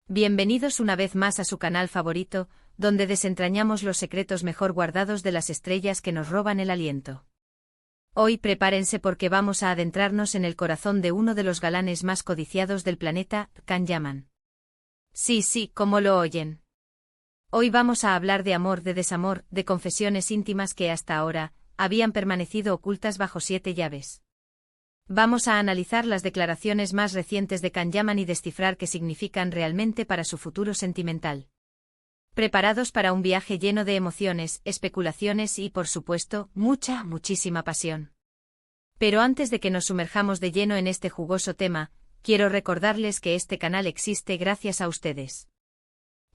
Bienvenidos una vez más a su canal favorito, donde desentrañamos los secretos mejor guardados de las estrellas que nos roban el aliento. Hoy prepárense porque vamos a adentrarnos en el corazón de uno de los galanes más codiciados del planeta, Can Yaman. Sí, como lo oyen. Hoy vamos a hablar de amor, de desamor, de confesiones íntimas que hasta ahora habían permanecido ocultas bajo 7 llaves. Vamos a analizar las declaraciones más recientes de Can Yaman y descifrar qué significan realmente para su futuro sentimental. ¿Preparados para un viaje lleno de emociones, especulaciones y, por supuesto, muchísima pasión? Pero antes de que nos sumerjamos de lleno en este jugoso tema, quiero recordarles que este canal existe gracias a ustedes.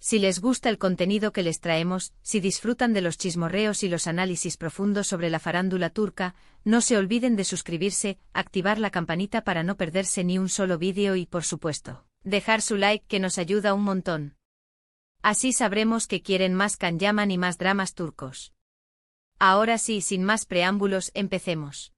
Si les gusta el contenido que les traemos, si disfrutan de los chismorreos y los análisis profundos sobre la farándula turca, no se olviden de suscribirse, activar la campanita para no perderse ni un solo vídeo y, por supuesto, dejar su like que nos ayuda un montón. Así sabremos que quieren más Can Yaman y más dramas turcos. Ahora sí, sin más preámbulos, empecemos.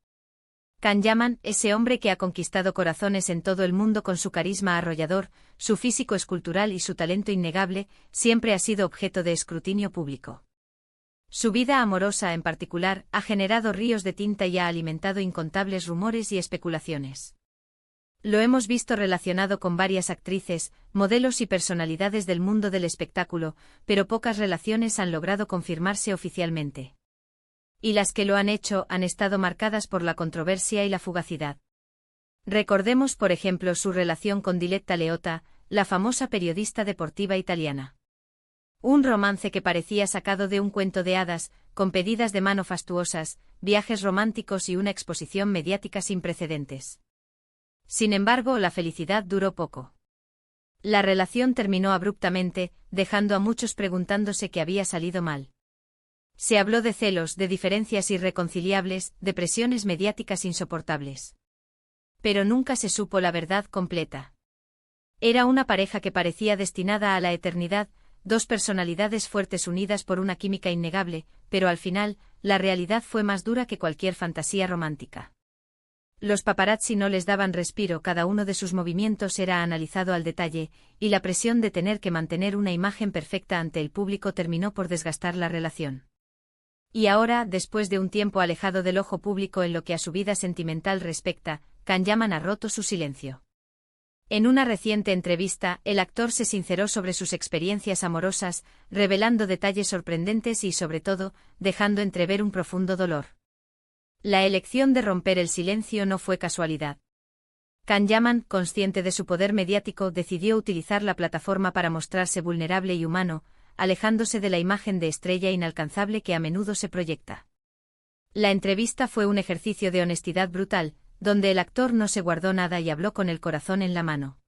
Can Yaman, ese hombre que ha conquistado corazones en todo el mundo con su carisma arrollador, su físico escultural y su talento innegable, siempre ha sido objeto de escrutinio público. Su vida amorosa en particular ha generado ríos de tinta y ha alimentado incontables rumores y especulaciones. Lo hemos visto relacionado con varias actrices, modelos y personalidades del mundo del espectáculo, pero pocas relaciones han logrado confirmarse oficialmente. Y las que lo han hecho han estado marcadas por la controversia y la fugacidad. Recordemos por ejemplo su relación con Diletta Leotta, la famosa periodista deportiva italiana. Un romance que parecía sacado de un cuento de hadas, con pedidas de mano fastuosas, viajes románticos y una exposición mediática sin precedentes. Sin embargo, la felicidad duró poco. La relación terminó abruptamente, dejando a muchos preguntándose qué había salido mal. Se habló de celos, de diferencias irreconciliables, de presiones mediáticas insoportables. Pero nunca se supo la verdad completa. Era una pareja que parecía destinada a la eternidad, dos personalidades fuertes unidas por una química innegable, pero al final, la realidad fue más dura que cualquier fantasía romántica. Los paparazzi no les daban respiro, cada uno de sus movimientos era analizado al detalle, y la presión de tener que mantener una imagen perfecta ante el público terminó por desgastar la relación. Y ahora, después de un tiempo alejado del ojo público en lo que a su vida sentimental respecta, Can Yaman ha roto su silencio. En una reciente entrevista, el actor se sinceró sobre sus experiencias amorosas, revelando detalles sorprendentes y, sobre todo, dejando entrever un profundo dolor. La elección de romper el silencio no fue casualidad. Can Yaman, consciente de su poder mediático, decidió utilizar la plataforma para mostrarse vulnerable y humano, alejándose de la imagen de estrella inalcanzable que a menudo se proyecta. La entrevista fue un ejercicio de honestidad brutal, donde el actor no se guardó nada y habló con el corazón en la mano.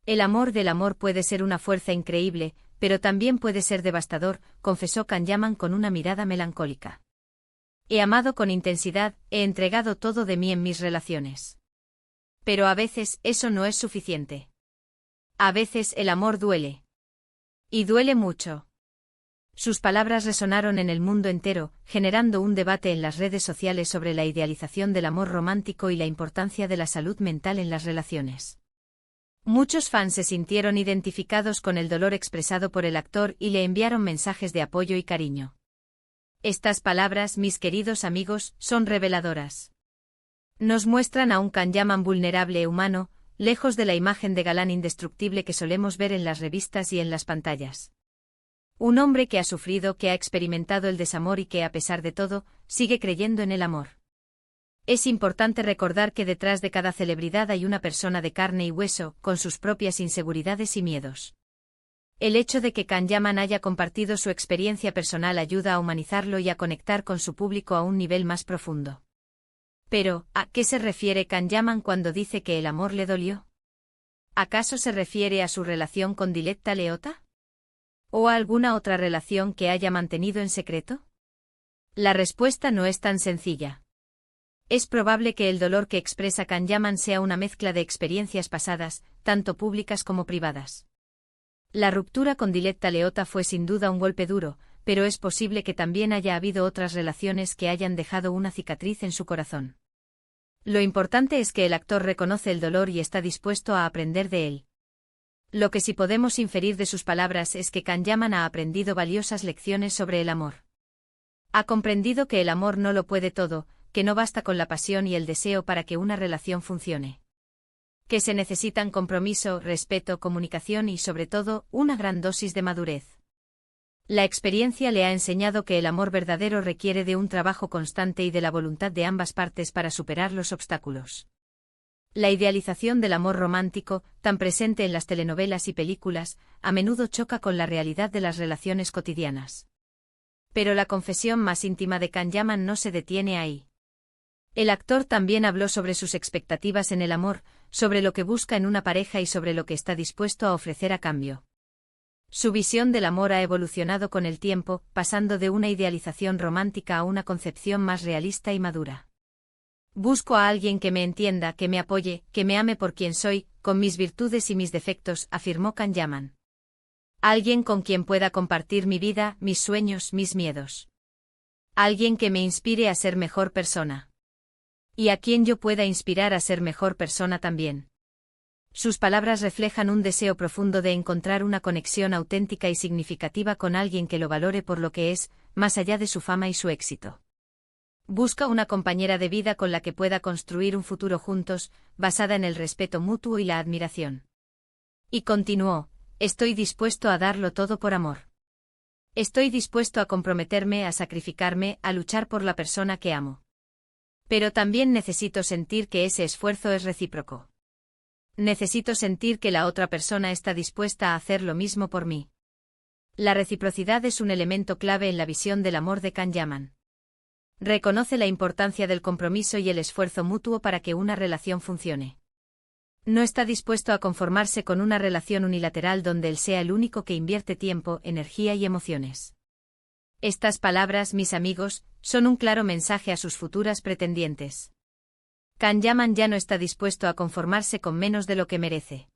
El amor del amor puede ser una fuerza increíble, pero también puede ser devastador, confesó Can Yaman con una mirada melancólica. He amado con intensidad, he entregado todo de mí en mis relaciones. Pero a veces eso no es suficiente. A veces el amor duele. Y duele mucho. Sus palabras resonaron en el mundo entero, generando un debate en las redes sociales sobre la idealización del amor romántico y la importancia de la salud mental en las relaciones. Muchos fans se sintieron identificados con el dolor expresado por el actor y le enviaron mensajes de apoyo y cariño. Estas palabras, mis queridos amigos, son reveladoras. Nos muestran a un Can Yaman vulnerable e humano, lejos de la imagen de galán indestructible que solemos ver en las revistas y en las pantallas. Un hombre que ha sufrido, que ha experimentado el desamor y que, a pesar de todo, sigue creyendo en el amor. Es importante recordar que detrás de cada celebridad hay una persona de carne y hueso, con sus propias inseguridades y miedos. El hecho de que Can Yaman haya compartido su experiencia personal ayuda a humanizarlo y a conectar con su público a un nivel más profundo. Pero, ¿a qué se refiere Can Yaman cuando dice que el amor le dolió? ¿Acaso se refiere a su relación con Diletta Leotta? ¿O a alguna otra relación que haya mantenido en secreto? La respuesta no es tan sencilla. Es probable que el dolor que expresa Can Yaman sea una mezcla de experiencias pasadas, tanto públicas como privadas. La ruptura con Diletta Leotta fue sin duda un golpe duro, pero es posible que también haya habido otras relaciones que hayan dejado una cicatriz en su corazón. Lo importante es que el actor reconoce el dolor y está dispuesto a aprender de él. Lo que sí podemos inferir de sus palabras es que Can Yaman ha aprendido valiosas lecciones sobre el amor. Ha comprendido que el amor no lo puede todo, que no basta con la pasión y el deseo para que una relación funcione. Que se necesitan compromiso, respeto, comunicación y, sobre todo, una gran dosis de madurez. La experiencia le ha enseñado que el amor verdadero requiere de un trabajo constante y de la voluntad de ambas partes para superar los obstáculos. La idealización del amor romántico, tan presente en las telenovelas y películas, a menudo choca con la realidad de las relaciones cotidianas. Pero la confesión más íntima de Can Yaman no se detiene ahí. El actor también habló sobre sus expectativas en el amor, sobre lo que busca en una pareja y sobre lo que está dispuesto a ofrecer a cambio. Su visión del amor ha evolucionado con el tiempo, pasando de una idealización romántica a una concepción más realista y madura. Busco a alguien que me entienda, que me apoye, que me ame por quien soy, con mis virtudes y mis defectos, afirmó Can Yaman. Alguien con quien pueda compartir mi vida, mis sueños, mis miedos. Alguien que me inspire a ser mejor persona. Y a quien yo pueda inspirar a ser mejor persona también. Sus palabras reflejan un deseo profundo de encontrar una conexión auténtica y significativa con alguien que lo valore por lo que es, más allá de su fama y su éxito. Busca una compañera de vida con la que pueda construir un futuro juntos, basada en el respeto mutuo y la admiración. Y continuó, estoy dispuesto a darlo todo por amor. Estoy dispuesto a comprometerme, a sacrificarme, a luchar por la persona que amo. Pero también necesito sentir que ese esfuerzo es recíproco. Necesito sentir que la otra persona está dispuesta a hacer lo mismo por mí. La reciprocidad es un elemento clave en la visión del amor de Can Yaman. Reconoce la importancia del compromiso y el esfuerzo mutuo para que una relación funcione. No está dispuesto a conformarse con una relación unilateral donde él sea el único que invierte tiempo, energía y emociones. Estas palabras, mis amigos, son un claro mensaje a sus futuras pretendientes. Can Yaman ya no está dispuesto a conformarse con menos de lo que merece.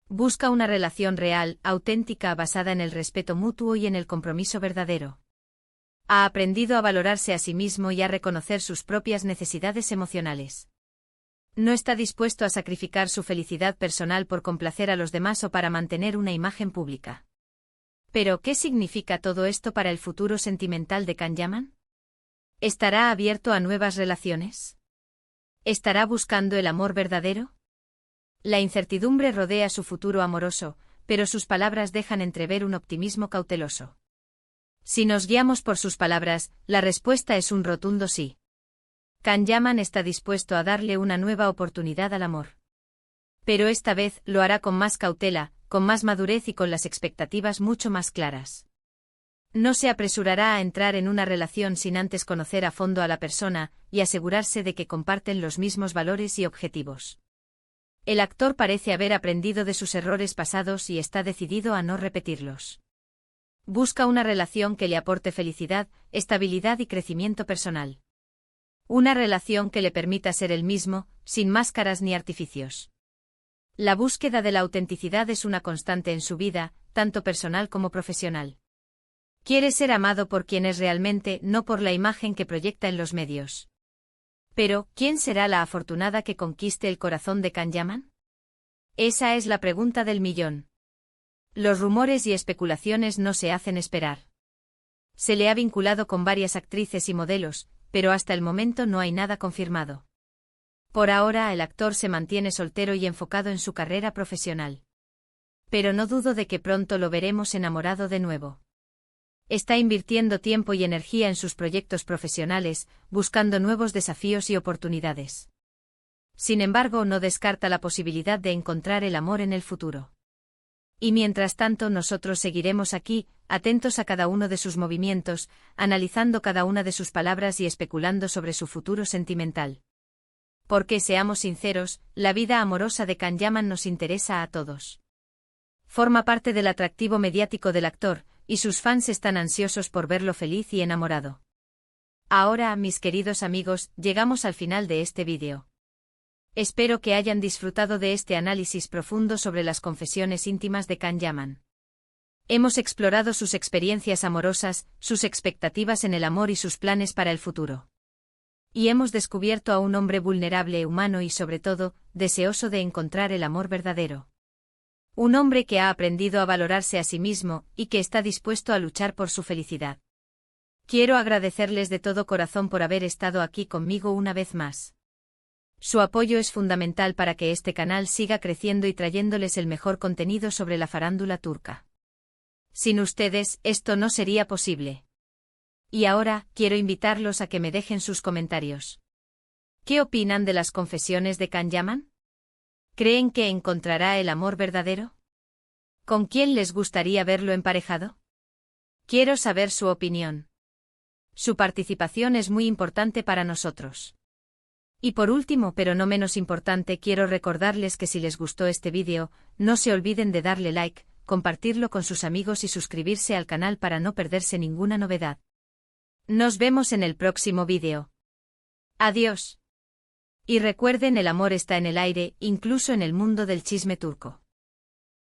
Busca una relación real, auténtica, basada en el respeto mutuo y en el compromiso verdadero. Ha aprendido a valorarse a sí mismo y a reconocer sus propias necesidades emocionales. No está dispuesto a sacrificar su felicidad personal por complacer a los demás o para mantener una imagen pública. Pero, ¿qué significa todo esto para el futuro sentimental de Can Yaman? ¿Estará abierto a nuevas relaciones? ¿Estará buscando el amor verdadero? La incertidumbre rodea su futuro amoroso, pero sus palabras dejan entrever un optimismo cauteloso. Si nos guiamos por sus palabras, la respuesta es un rotundo sí. Can Yaman está dispuesto a darle una nueva oportunidad al amor. Pero esta vez lo hará con más cautela, con más madurez y con las expectativas mucho más claras. No se apresurará a entrar en una relación sin antes conocer a fondo a la persona y asegurarse de que comparten los mismos valores y objetivos. El actor parece haber aprendido de sus errores pasados y está decidido a no repetirlos. Busca una relación que le aporte felicidad, estabilidad y crecimiento personal. Una relación que le permita ser él mismo, sin máscaras ni artificios. La búsqueda de la autenticidad es una constante en su vida, tanto personal como profesional. Quiere ser amado por quien es realmente, no por la imagen que proyecta en los medios. Pero, ¿quién será la afortunada que conquiste el corazón de Can Yaman? Esa es la pregunta del millón. Los rumores y especulaciones no se hacen esperar. Se le ha vinculado con varias actrices y modelos, pero hasta el momento no hay nada confirmado. Por ahora el actor se mantiene soltero y enfocado en su carrera profesional. Pero no dudo de que pronto lo veremos enamorado de nuevo. Está invirtiendo tiempo y energía en sus proyectos profesionales, buscando nuevos desafíos y oportunidades. Sin embargo, no descarta la posibilidad de encontrar el amor en el futuro. Y mientras tanto nosotros seguiremos aquí, atentos a cada uno de sus movimientos, analizando cada una de sus palabras y especulando sobre su futuro sentimental. Porque seamos sinceros, la vida amorosa de Can Yaman nos interesa a todos. Forma parte del atractivo mediático del actor, y sus fans están ansiosos por verlo feliz y enamorado. Ahora, mis queridos amigos, llegamos al final de este vídeo. Espero que hayan disfrutado de este análisis profundo sobre las confesiones íntimas de Can Yaman. Hemos explorado sus experiencias amorosas, sus expectativas en el amor y sus planes para el futuro. Y hemos descubierto a un hombre vulnerable, humano y sobre todo, deseoso de encontrar el amor verdadero. Un hombre que ha aprendido a valorarse a sí mismo y que está dispuesto a luchar por su felicidad. Quiero agradecerles de todo corazón por haber estado aquí conmigo una vez más. Su apoyo es fundamental para que este canal siga creciendo y trayéndoles el mejor contenido sobre la farándula turca. Sin ustedes, esto no sería posible. Y ahora, quiero invitarlos a que me dejen sus comentarios. ¿Qué opinan de las confesiones de Can Yaman? ¿Creen que encontrará el amor verdadero? ¿Con quién les gustaría verlo emparejado? Quiero saber su opinión. Su participación es muy importante para nosotros. Y por último, pero no menos importante, quiero recordarles que si les gustó este vídeo, no se olviden de darle like, compartirlo con sus amigos y suscribirse al canal para no perderse ninguna novedad. Nos vemos en el próximo vídeo. Adiós. Y recuerden, el amor está en el aire, incluso en el mundo del chisme turco.